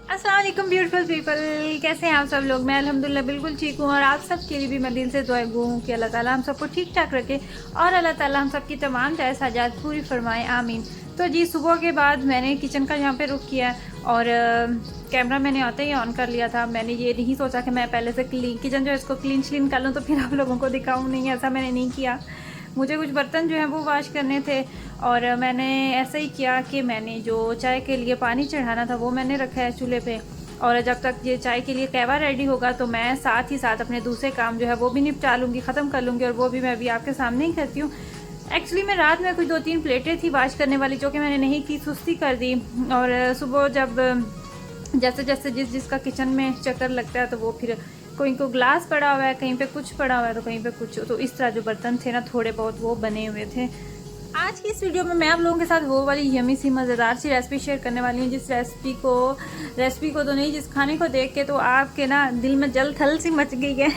अस्सलाम वालेकुम beautiful people, कैसे हैं आप सब लोग। मैं अल्हम्दुलिल्लाह बिल्कुल ठीक हूँ और आप सब के लिए भी मैं दिल से दुआ गो हूँ कि अल्लाह ताला हम सबको ठीक ठाक रखे और अल्लाह ताला हम सबकी तमाम जायज़ हाजात पूरी फरमाए, आमीन। तो जी सुबह के बाद मैंने किचन का यहाँ पे रुख किया और कैमरा मैंने आते ही ऑन कर लिया था। मैंने ये नहीं सोचा कि मैं पहले से किचन जो है इसको क्लीन कर लूँ तो फिर आप लोगों को दिखाऊँ, नहीं ऐसा मैंने नहीं किया। मुझे कुछ बर्तन जो हैं वो वॉश करने थे और मैंने ऐसा ही किया कि मैंने जो चाय के लिए पानी चढ़ाना था वो मैंने रखा है चूल्हे पे और जब तक ये चाय के लिए कहवा रेडी होगा तो मैं साथ ही साथ अपने दूसरे काम जो है वो भी निपटा लूँगी, ख़त्म कर लूँगी और वो भी मैं अभी आपके सामने ही करती हूँ। एक्चुअली मैं रात में कुछ 2-3 प्लेटें थी वॉश करने वाली जो कि मैंने नहीं की, सुस्ती कर दी और सुबह जब जैसे जैसे जिसका किचन में चक्कर लगता है तो वो फिर कहीं को ग्लास पड़ा हुआ है, कहीं पे कुछ पड़ा हुआ है तो कहीं पे कुछ, तो इस तरह जो बर्तन थे ना थोड़े बहुत वो बने हुए थे। आज की इस वीडियो में मैं आप लोगों के साथ वो वाली यमी सी मज़ेदार सी रेसिपी शेयर करने वाली हूँ जिस रेसिपी को तो नहीं, जिस खाने को देख के तो आपके ना दिल में जल थल सी मच गई है।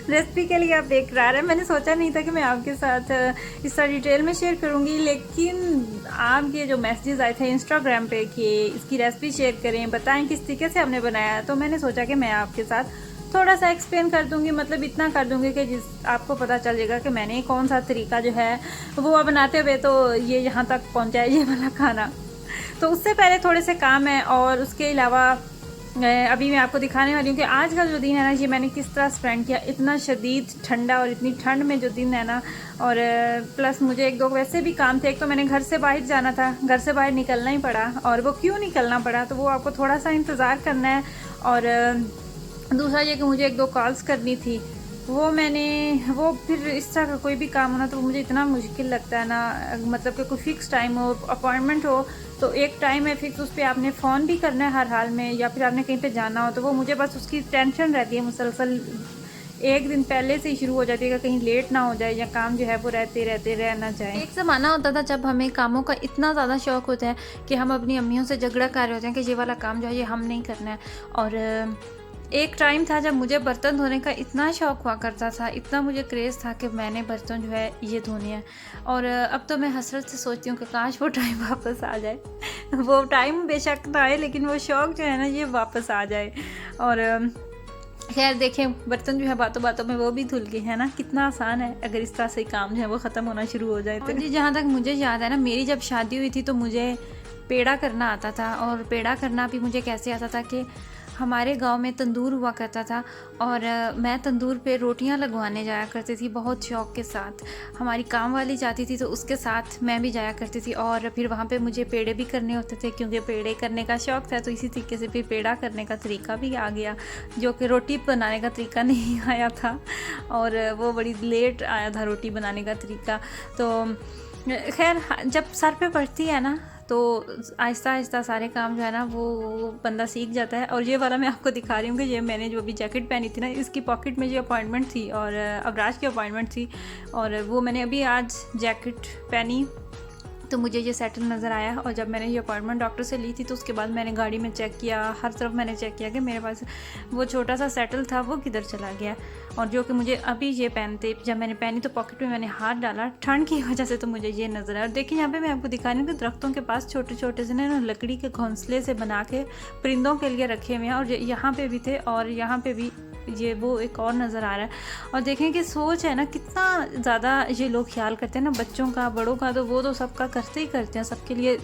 रेसिपी के लिए आप बेकरार है। मैंने सोचा नहीं था कि मैं आपके साथ इस तरह डिटेल में शेयर करूंगी, लेकिन आपके जो मैसेजेस आए थे इंस्टाग्राम पे कि इसकी रेसिपी शेयर करें, बताएं किस तरीके से हमने बनाया, तो मैंने सोचा कि मैं आपके साथ थोड़ा सा एक्सप्लेन कर दूंगी, मतलब इतना कर दूंगी कि जिस आपको पता चल जाएगा कि मैंने कौन सा तरीका जो है वो बनाते हुए तो ये यहाँ तक पहुँचा है ये वाला खाना। तो उससे पहले थोड़े से काम है और उसके अलावा अभी मैं आपको दिखाने वाली हूँ कि आज का जो दिन है ना ये मैंने किस तरह स्पेंड किया। इतना शदीद ठंडा और इतनी ठंड में जो दिन है ना, और प्लस मुझे 1-2 वैसे भी काम थे। एक तो मैंने घर से बाहर जाना था, घर से बाहर निकलना ही पड़ा और वो क्यों निकलना पड़ा तो वो आपको थोड़ा सा इंतज़ार करना है। और दूसरा ये कि मुझे 1-2 कॉल्स करनी थी, वो फिर इस तरह का कोई भी काम होना तो मुझे इतना मुश्किल लगता है ना, मतलब कि कोई फिक्स टाइम हो, अपॉइंटमेंट हो तो एक टाइम है फिक्स, उस पर आपने फ़ोन भी करना है हर हाल में, या फिर आपने कहीं पे जाना हो तो वो मुझे बस उसकी टेंशन रहती है मुसलसल। एक दिन पहले से ही शुरू हो जाती है कि कहीं लेट ना हो जाए या काम जो है वो रहते रह ना जाए। एक ज़माना होता था जब हमें कामों का इतना ज़्यादा शौक़ होता है कि हम अपनी अम्मियों से झगड़ा कर रहे होते हैं कि ये वाला काम जो है ये हम नहीं करना है। और एक टाइम था जब मुझे बर्तन धोने का इतना शौक़ हुआ करता था, इतना मुझे क्रेज़ था कि मैंने बर्तन जो है ये धोने हैं। और अब तो मैं हसरत से सोचती हूँ कि काश वो टाइम वापस आ जाए। वो टाइम बेशक ना आए लेकिन वो शौक़ जो है ना ये वापस आ जाए। और खैर देखें, बर्तन जो है बातों बातों में वो भी धुल गए हैं ना, कितना आसान है अगर इस तरह से काम जो है वो ख़त्म होना शुरू हो जाए तो। जी जहाँ तक मुझे याद है ना, मेरी जब शादी हुई थी तो मुझे पेड़ा करना आता था। और पेड़ा करना भी मुझे कैसे आता था कि हमारे गांव में तंदूर हुआ करता था और मैं तंदूर पे रोटियां लगवाने जाया करती थी बहुत शौक़ के साथ। हमारी काम वाली जाती थी तो उसके साथ मैं भी जाया करती थी और फिर वहाँ पे मुझे पेड़े भी करने होते थे क्योंकि पेड़े करने का शौक़ था। तो इसी तरीके से फिर पेड़ा करने का तरीका भी आ गया जो कि रोटी बनाने का तरीका नहीं आया था, और वो बड़ी लेट आया था रोटी बनाने का तरीका। तो खैर जब सर पे पड़ती है ना तो आहिस्ता आहिस्ता सारे काम जो है ना वो बंदा सीख जाता है। और ये वाला मैं आपको दिखा रही हूँ कि ये मैंने जो अभी जैकेट पहनी थी ना, इसकी पॉकेट में जो अपॉइंटमेंट थी और अबराज की अपॉइंटमेंट थी और वो मैंने अभी आज जैकेट पहनी तो मुझे ये सेटल नज़र आया। और जब मैंने ये अपॉइंटमेंट डॉक्टर से ली थी तो उसके बाद मैंने गाड़ी में चेक किया, हर तरफ मैंने चेक किया कि मेरे पास वो छोटा सा सेटल था वो किधर चला गया। और जो कि मुझे अभी ये पहनते, जब मैंने पहनी तो पॉकेट में मैंने हाथ डाला, ठंड की वजह से तो मुझे ये नज़र आया। और देखिए यहाँ पे मैं आपको दिखा रही हूँ कि दरख्तों के पास छोटे छोटे से ना लकड़ी के घोंसले से बना के परिंदों के लिए रखे हुए हैं, और यहाँ पे भी थे और यहाँ पे भी ये वो एक और नज़र आ रहा है। और देखें कि सोच है ना कितना ज़्यादा ये लोग ख्याल करते हैं ना बच्चों का, बड़ों का तो वो तो सबका करते ही करते हैं, सबके लिए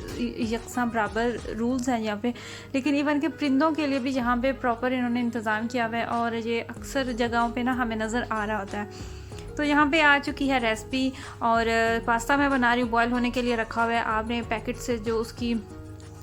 यकसा बराबर रूल्स हैं यहाँ पे। लेकिन इवन के परिंदों के लिए भी यहाँ पे प्रॉपर इन्होंने इंतज़ाम किया हुआ है और ये अक्सर जगहों पे ना हमें नज़र आ रहा होता है। तो यहाँ पे आ चुकी है रेसिपी और पास्ता मैं बना रही हूँ, बॉयल होने के लिए रखा हुआ है। आपने पैकेट से जो उसकी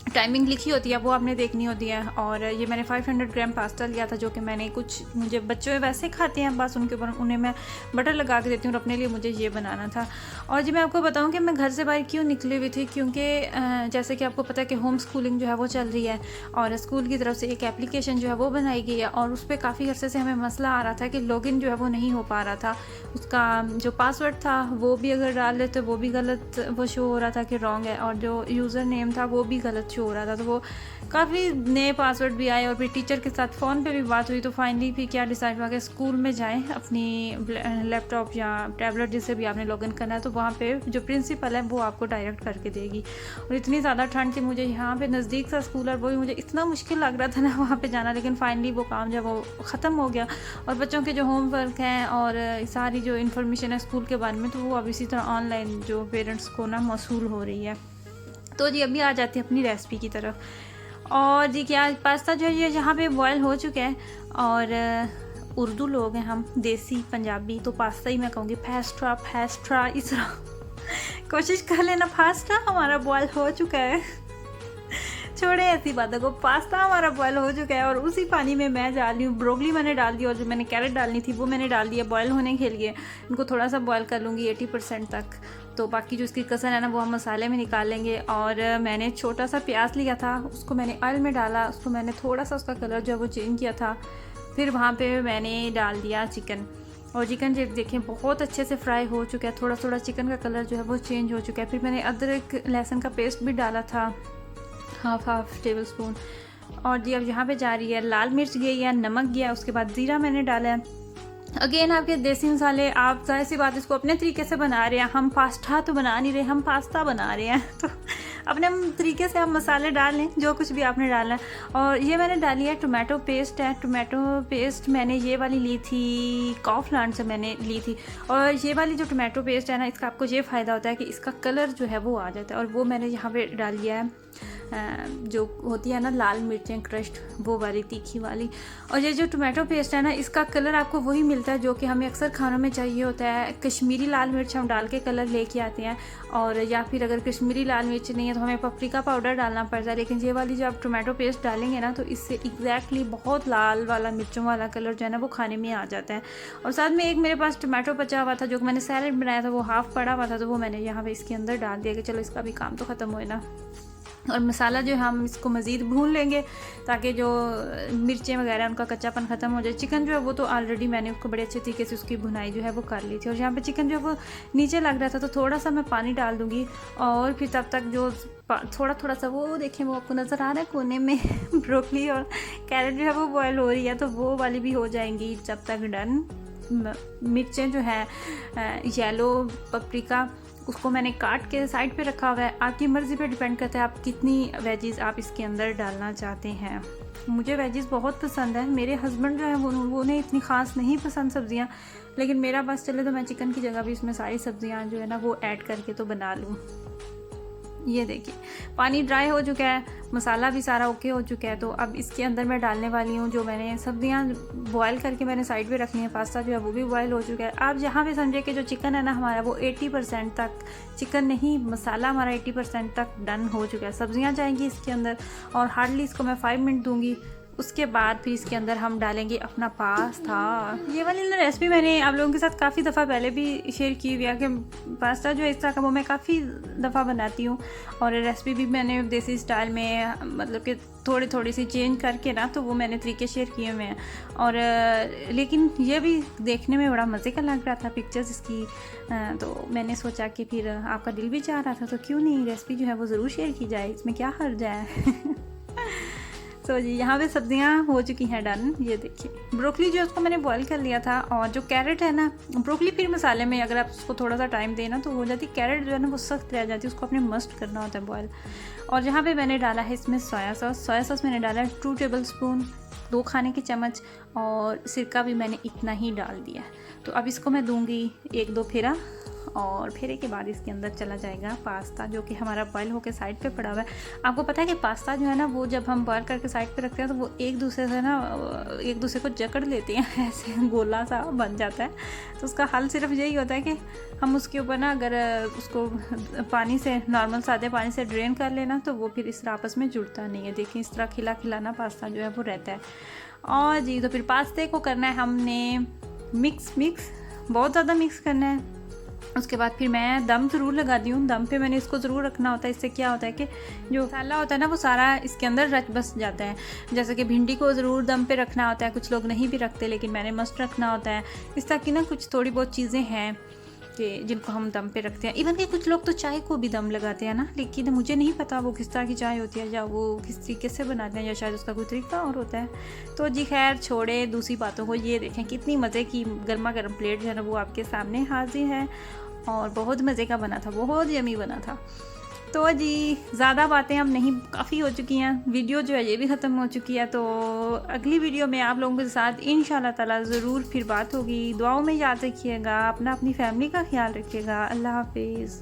टाइमिंग लिखी होती है वो आपने देखनी होती है। और ये मैंने 500 ग्राम पास्ता लिया था जो कि मैंने कुछ, मुझे बच्चे वैसे खाते हैं बस उनके ऊपर उन्हें मैं बटर लगा के देती हूँ और अपने लिए मुझे ये बनाना था। और जी मैं आपको बताऊँ कि मैं घर से बाहर क्यों निकली हुई थी, क्योंकि जैसे कि आपको पता है कि होम स्कूलिंग जो है वो चल रही है और स्कूल की तरफ से एक एप्लीकेशन जो है वो बनाई गई है और उस पर काफ़ी अरसे से हमें मसला आ रहा था कि लॉगिन जो है वो नहीं हो पा रहा था। उसका जो पासवर्ड था वो भी अगर डाल लेते वो भी गलत वो शो हो रहा था कि रॉन्ग है, और जो यूज़र नेम था वो भी गलत इशू हो रहा था। तो वो काफ़ी नए पासवर्ड भी आए और फिर टीचर के साथ फ़ोन पे भी बात हुई, तो फाइनली फिर क्या डिसाइड हुआ कि स्कूल में जाएं अपनी लैपटॉप या टैबलेट जिससे भी आपने लॉगिन करना है, तो वहाँ पे जो प्रिंसिपल है वो आपको डायरेक्ट करके देगी। और इतनी ज़्यादा ठंड थी, मुझे यहाँ पे नज़दीक सा स्कूल और वो भी मुझे इतना मुश्किल लग रहा था ना वहाँ पे जाना, लेकिन फाइनली वो काम जब वो ख़त्म हो गया और बच्चों के जो होमवर्क हैं और सारी जो इन्फॉर्मेशन है स्कूल के बारे में, तो वो अब इसी तरह ऑनलाइन जो पेरेंट्स को ना मौसूल हो रही है। तो जी अभी आ जाती है अपनी रेसिपी की तरफ। और जी क्या पास्ता जो है यहाँ पे बॉयल हो चुका है, और उर्दू लोग हैं हम, देसी पंजाबी, तो पास्ता ही मैं कहूँगी फैस्ट्रा इस तरह कोशिश कर लेना। पास्ता हमारा बॉयल हो चुका है, छोड़े ऐसी बातों को, पास्ता हमारा बॉयल हो चुका है और उसी पानी में मैं डाल रही हूँ ब्रोकली मैंने डाल दी और जो मैंने कैरेट डालनी थी वो मैंने डाल दिया बॉयल होने के लिए। इनको थोड़ा सा बॉयल कर लूँगी 80% तक, तो बाकी जो इसकी कसर है ना वो हम मसाले में निकाल लेंगे। और मैंने छोटा सा प्याज लिया था, उसको मैंने ऑयल में डाला, उसको मैंने थोड़ा सा उसका कलर जो है वो चेंज किया था, फिर वहाँ पर मैंने डाल दिया चिकन। और चिकन जो देखें बहुत अच्छे से फ्राई हो चुका है, थोड़ा थोड़ा चिकन का कलर जो है वो चेंज हो चुका है। फिर मैंने अदरक लहसुन का पेस्ट भी डाला था, हाफ टेबल स्पून। और जी अब यहाँ पे जा रही है लाल मिर्च गई है, नमक गया, उसके बाद ज़ीरा मैंने डाला है। अगेन आपके देसी मसाले, आप जाहिर सी बात इसको अपने तरीके से बना रहे हैं, हम पास्ता तो बना नहीं रहे, हम पास्ता बना रहे हैं, तो अपने तरीके से आप मसाले डाल लें जो कुछ भी आपने डालना है। और ये मैंने डाली है टोमेटो पेस्ट है, टोमेटो पेस्ट मैंने ये वाली ली थी काउफ्लैंड से मैंने ली थी। और ये वाली जो टोमेटो पेस्ट है ना, इसका आपको ये फ़ायदा होता है कि इसका कलर जो है वो आ जाता है। और वो मैंने यहाँ पे डाल लिया है जो होती है ना लाल मिर्चें क्रश्ड, वो वाली तीखी वाली। और ये जो टोमेटो पेस्ट है ना, इसका कलर आपको वही मिलता है जो कि हमें अक्सर खानों में चाहिए होता है। कश्मीरी लाल मिर्च हम डाल के कलर लेके आते हैं, और या फिर अगर कश्मीरी लाल मिर्च नहीं है तो हमें पपरिका पाउडर डालना पड़ता है। लेकिन ये वाली जो आप टोमेटो पेस्ट डालेंगे ना, तो इससे एग्जैक्टली बहुत लाल वाला मिर्चों वाला कलर जो है ना वो खाने में आ जाता है। और साथ में एक मेरे पास टोमेटो बचा हुआ था जो मैंने सैलेड बनाया था, वो हाफ़ पड़ा हुआ था, तो वो मैंने यहाँ पे इसके अंदर डाल दिया कि चलो इसका भी काम तो ख़त्म होए ना। और मसाला जो है हम इसको मज़ीद भून लेंगे ताकि जो मिर्चें वगैरह उनका कच्चापन ख़त्म हो जाए। चिकन जो है वो तो ऑलरेडी मैंने उसको बड़े अच्छे तरीके से उसकी भुनाई जो है वो कर ली थी। और यहाँ पे चिकन जो है वो नीचे लग रहा था, तो थोड़ा सा मैं पानी डाल दूँगी और फिर तब तक जो थोड़ा सा वो देखें वो आपको नज़र आ रहा है कोने में ब्रोकली और कैरेट जो है वो बॉयल हो रही है, तो वो वाली भी हो जाएंगी जब तक डन। मिर्चें जो है येलो पपरिका, उसको मैंने काट के साइड पे रखा हुआ है। आपकी मर्ज़ी पे डिपेंड करता है आप कितनी वेजीज़ आप इसके अंदर डालना चाहते हैं। मुझे वेजीज़ बहुत पसंद है, मेरे हस्बैंड जो है वो उन्हें इतनी ख़ास नहीं पसंद सब्ज़ियाँ, लेकिन मेरा बस चले तो मैं चिकन की जगह भी इसमें सारी सब्ज़ियाँ जो है ना वो ऐड करके तो बना लूँ। ये देखिए पानी ड्राई हो चुका है, मसाला भी सारा ओके हो चुका है, तो अब इसके अंदर मैं डालने वाली हूँ जो मैंने सब्जियाँ बॉयल करके मैंने साइड पे रखनी है। पास्ता जो है वो भी बॉयल हो चुका है। आप जहाँ पे समझे कि जो चिकन है ना हमारा वो 80% तक, चिकन नहीं मसाला हमारा 80% तक डन हो चुका है। सब्जियाँ जाएंगी इसके अंदर और हार्डली इसको मैं 5 मिनट दूँगी। उसके बाद फिर इसके अंदर हम डालेंगे अपना पास्ता। ये वाली ना रेसिपी मैंने आप लोगों के साथ काफ़ी दफ़ा पहले भी शेयर की हुई है कि पास्ता जो है इस तरह का वो मैं काफ़ी दफ़ा बनाती हूँ, और रेसिपी भी मैंने देसी स्टाइल में मतलब कि थोड़ी सी चेंज करके ना, तो वो मैंने तरीके शेयर किए हुए हैं। और लेकिन ये भी देखने में बड़ा मज़े का लग रहा था पिक्चर्स इसकी, तो मैंने सोचा कि फिर आपका दिल भी चाह रहा था तो क्यों नहीं रेसिपी जो है वो ज़रूर शेयर की जाए, इसमें क्या हर्ज है। तो जी यहाँ पे सब्जियाँ हो चुकी हैं डन। ये देखिए ब्रोकली जो उसको मैंने बॉईल कर लिया था, और जो कैरेट है ना, ब्रोकली फिर मसाले में अगर आप उसको थोड़ा सा टाइम देना तो हो जाती, कैरेट जो है ना वो सख्त रह जाती है, उसको अपने मस्ट करना होता है बॉयल। और यहाँ पे मैंने डाला है इसमें सोया सॉस मैंने डाला है 2 टेबल स्पून, 2 खाने के चम्मच, और सिरका भी मैंने इतना ही डाल दिया। तो अब इसको मैं दूँगी 1-2 फेरा, और फेरे के बाद इसके अंदर चला जाएगा पास्ता जो कि हमारा बॉयल होकर साइड पे पड़ा हुआ है। आपको पता है कि पास्ता जो है ना वो जब हम बॉयल करके साइड पे रखते हैं तो वो एक दूसरे को जकड़ लेते हैं, ऐसे गोला सा बन जाता है। तो उसका हल सिर्फ यही होता है कि हम उसके ऊपर ना अगर उसको पानी से नॉर्मल सादे पानी से ड्रेन कर लेना तो वो फिर इस तरह आपस में जुड़ता नहीं है। देखिए इस तरह खिला खिलाना पास्ता जो है वो रहता है। और जी तो फिर पास्ते को करना है हमने मिक्स बहुत ज़्यादा मिक्स करना है। उसके बाद फिर मैं दम ज़रूर लगाती हूँ, दम पे मैंने इसको ज़रूर रखना होता है। इससे क्या होता है कि जो मसाला होता है ना वो सारा इसके अंदर रच बस जाता है। जैसे कि भिंडी को ज़रूर दम पे रखना होता है, कुछ लोग नहीं भी रखते लेकिन मैंने मस्ट रखना होता है। इस तरह की ना कुछ थोड़ी बहुत चीज़ें हैं कि जिनको हम दम पे रखते हैं। इवन कि कुछ लोग तो चाय को भी दम लगाते हैं ना, लेकिन मुझे नहीं पता वो किस तरह की चाय होती है या वो किस तरीके से बनाते हैं, या शायद उसका कोई तरीका और होता है। तो जी खैर छोड़े दूसरी बातों को, ये देखें कितनी मज़े की गर्मा गर्म प्लेट जो है ना वो आपके सामने हाजिर है और बहुत मज़े का बना था, बहुत यमी बना था। तो जी ज़्यादा बातें अब नहीं, काफ़ी हो चुकी हैं, वीडियो जो है ये भी ख़त्म हो चुकी है। तो अगली वीडियो में आप लोगों के साथ इंशाल्लाह ताला ज़रूर फिर बात होगी। दुआओं में याद रखिएगा, अपनी फैमिली का ख्याल रखिएगा। अल्लाह हाफिज़।